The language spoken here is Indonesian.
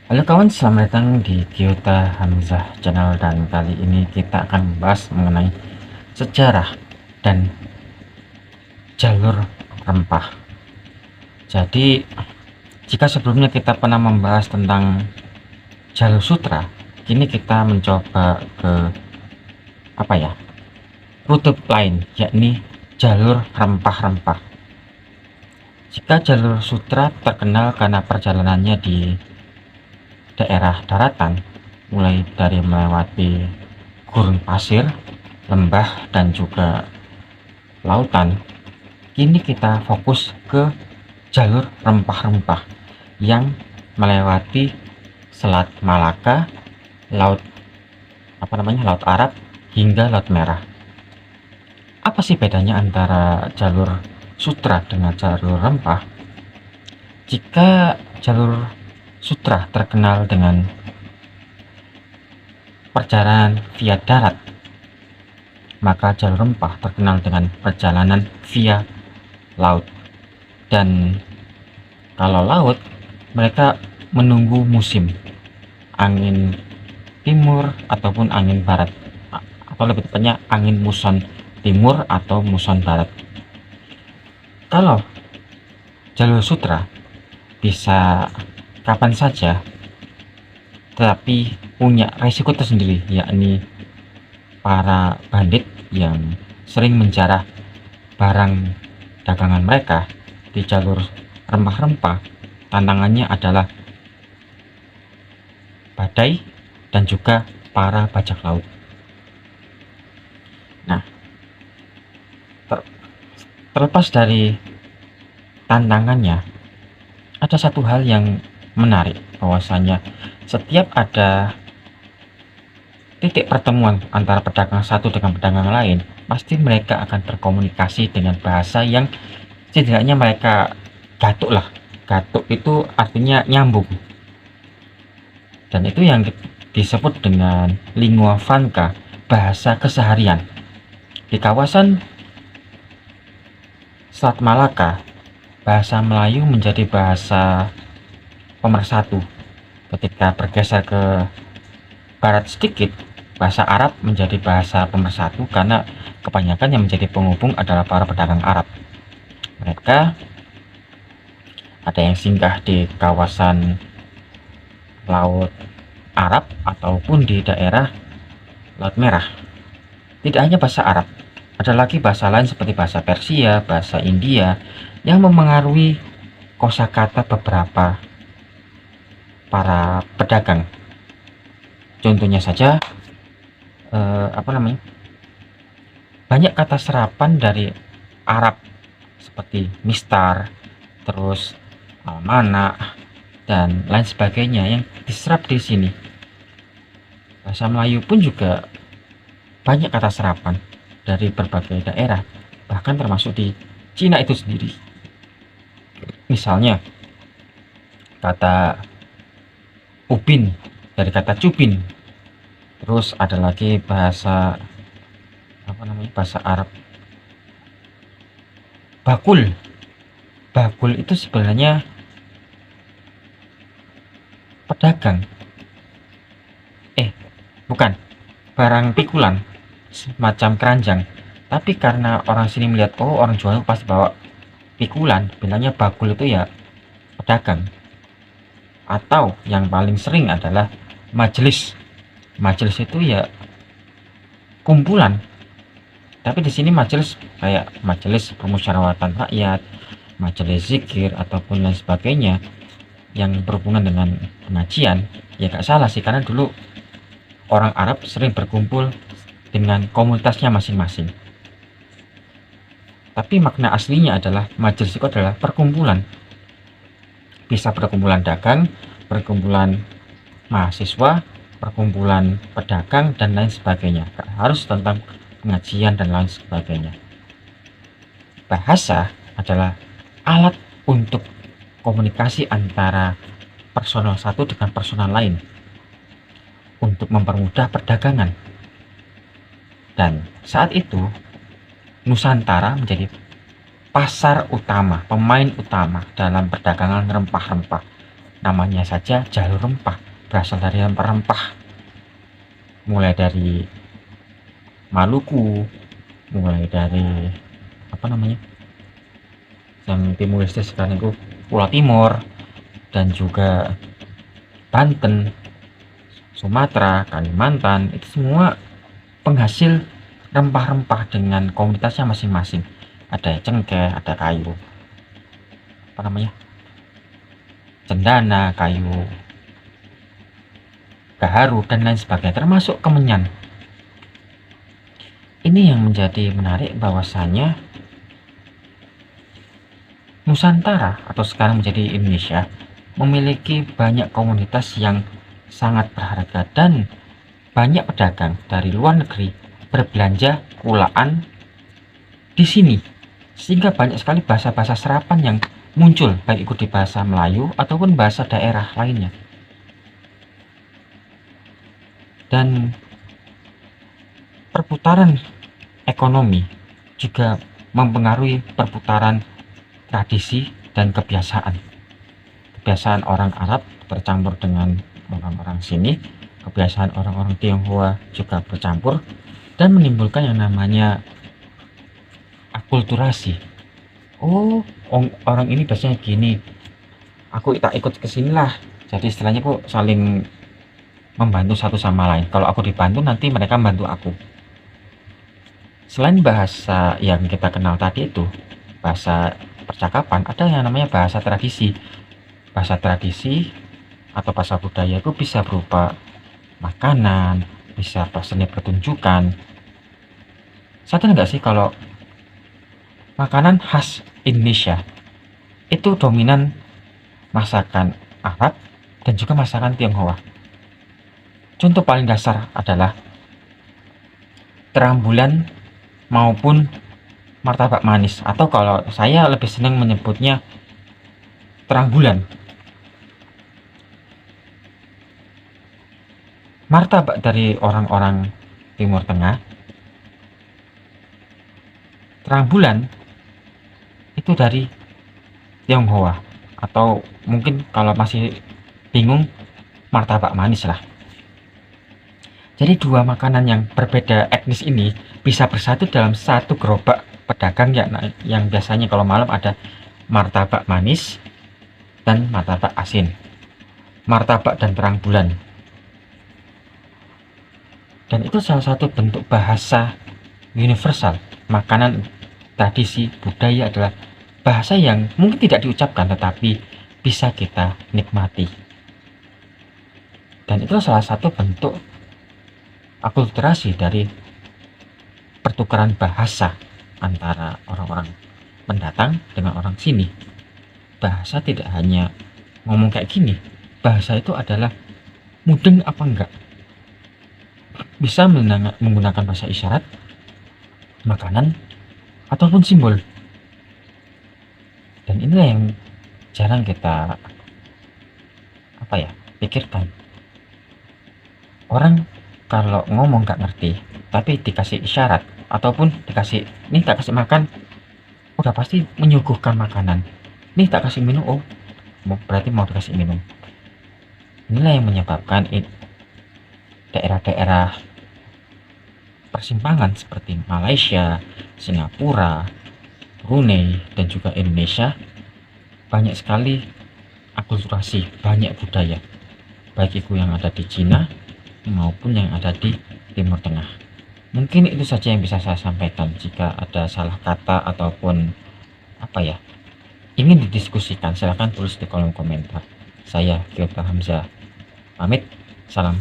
Halo kawan, selamat datang di Kyota Hamzah Channel, dan kali ini kita akan membahas mengenai sejarah dan jalur rempah. Jadi, jika sebelumnya kita pernah membahas tentang jalur sutra, kini kita mencoba ke rute lain, yakni jalur rempah-rempah. Jika jalur sutra terkenal karena perjalanannya di daerah daratan, mulai dari melewati gurun pasir, lembah, dan juga lautan. Kini kita fokus ke jalur rempah-rempah yang melewati Selat Malaka, Laut Laut Arab hingga Laut Merah. Apa sih bedanya antara jalur sutra dengan jalur rempah? Jika jalur sutra terkenal dengan perjalanan via darat, maka jalur rempah terkenal dengan perjalanan via laut. Dan kalau laut, mereka menunggu musim angin timur ataupun angin barat, atau lebih tepatnya angin muson timur atau muson barat. Kalau jalur sutra bisa kapan saja, tetapi punya resiko tersendiri, yakni para bandit yang sering menjarah barang dagangan mereka. Di jalur rempah-rempah, tantangannya adalah badai dan juga para bajak laut. Nah, terlepas dari tantangannya, ada satu hal yang menarik, bahwasanya setiap ada titik pertemuan antara pedagang satu dengan pedagang lain, pasti mereka akan berkomunikasi dengan bahasa yang setidaknya mereka gatuk lah. Gatuk itu artinya nyambung, dan itu yang disebut dengan lingua franca, bahasa keseharian. Di kawasan Selat Malaka, bahasa Melayu menjadi bahasa pemersatu. Ketika bergeser ke barat sedikit, bahasa Arab menjadi bahasa pemersatu karena kebanyakan yang menjadi penghubung adalah para pedagang Arab. Mereka ada yang singgah di kawasan Laut Arab ataupun di daerah Laut Merah. Tidak hanya bahasa Arab, ada lagi bahasa lain seperti bahasa Persia, bahasa India yang memengaruhi kosakata beberapa para pedagang. Contohnya saja, banyak kata serapan dari Arab seperti mistar, terus almana, dan lain sebagainya yang diserap di sini. Bahasa Melayu pun juga banyak kata serapan dari berbagai daerah, bahkan termasuk di Cina itu sendiri. Misalnya kata ubin dari kata cubin. Terus ada lagi bahasa bahasa Arab bakul. Bakul itu sebenarnya pedagang, bukan, barang pikulan semacam keranjang. Tapi karena orang sini melihat, oh orang jual pasti bawa pikulan, bilangnya bakul itu ya pedagang. Atau yang paling sering adalah majelis. Majelis itu ya kumpulan. Tapi di sini majelis kayak majelis permusyawaratan rakyat, majelis zikir ataupun lain sebagainya yang berhubungan dengan pengajian. Ya gak salah sih, karena dulu orang Arab sering berkumpul dengan komunitasnya masing-masing. Tapi makna aslinya adalah majelis itu adalah perkumpulan. Bisa perkumpulan dagang, perkumpulan mahasiswa, perkumpulan pedagang, dan lain sebagainya. Gak harus tentang pengajian dan lain sebagainya. Bahasa adalah alat untuk komunikasi antara personal satu dengan personal lain untuk mempermudah perdagangan. Dan saat itu Nusantara menjadi pasar utama, pemain utama dalam perdagangan rempah-rempah. namanya saja jalur rempah, berasal dari rempah-rempah, mulai dari Maluku, mulai dari apa namanya yang Timur Leste sekarang itu Pulau Timur, dan juga Banten, Sumatera, Kalimantan, itu semua penghasil rempah-rempah dengan komunitasnya masing-masing. Ada cengkeh, ada kayu apa namanya cendana, kayu gaharu, dan lain sebagainya, termasuk kemenyan. Ini yang menjadi menarik, bahwasanya Nusantara atau sekarang menjadi Indonesia memiliki banyak komunitas yang sangat berharga, dan banyak pedagang dari luar negeri berbelanja kulaan di sini, sehingga banyak sekali bahasa-bahasa serapan yang muncul, baik itu di bahasa Melayu ataupun bahasa daerah lainnya. Dan perputaran ekonomi juga mempengaruhi perputaran tradisi dan kebiasaan orang Arab bercampur dengan orang-orang sini, kebiasaan orang-orang Tionghoa juga bercampur, dan menimbulkan yang namanya akulturasi. Oh, orang ini biasanya gini, aku tak ikut kesinilah. Jadi istilahnya kok saling membantu satu sama lain. Kalau aku dibantu, nanti mereka membantu aku. Selain bahasa yang kita kenal tadi itu, bahasa percakapan, ada yang namanya bahasa tradisi. Bahasa tradisi atau bahasa budaya itu bisa berupa makanan, bisa seni pertunjukan. Sadar nggak sih kalau makanan khas Indonesia itu dominan masakan Arab dan juga masakan Tionghoa. Contoh paling dasar adalah terang bulan maupun martabak manis, atau kalau saya lebih senang menyebutnya terang bulan. Martabak dari orang-orang Timur Tengah, terang bulan itu dari Tionghoa, atau mungkin kalau masih bingung, martabak manis lah. Jadi dua makanan yang berbeda etnis ini bisa bersatu dalam satu gerobak pedagang yang biasanya kalau malam ada martabak manis dan martabak asin, martabak dan terang bulan. Dan itu salah satu bentuk bahasa universal. Makanan, tradisi, budaya adalah bahasa yang mungkin tidak diucapkan tetapi bisa kita nikmati. Dan itu salah satu bentuk akulturasi dari pertukaran bahasa antara orang-orang pendatang dengan orang sini. Bahasa tidak hanya ngomong kayak gini, bahasa itu adalah mudeng apa enggak, bisa menggunakan bahasa isyarat, makanan, ataupun simbol. Dan inilah yang jarang kita pikirkan. Orang kalau ngomong nggak ngerti, tapi dikasih isyarat ataupun dikasih, nih tak kasih makan, udah pasti menyuguhkan makanan. Nih tak kasih minum, oh berarti mau dikasih minum. Inilah yang menyebabkan daerah-daerah persimpangan seperti Malaysia, Singapura, Brunei, dan juga Indonesia banyak sekali akulturasi, banyak budaya, baik itu yang ada di Cina maupun yang ada di Timur Tengah. Mungkin itu saja yang bisa saya sampaikan. Jika ada salah kata ataupun ingin didiskusikan, silahkan tulis di kolom komentar. Saya Gyoto Hamzah pamit, salam.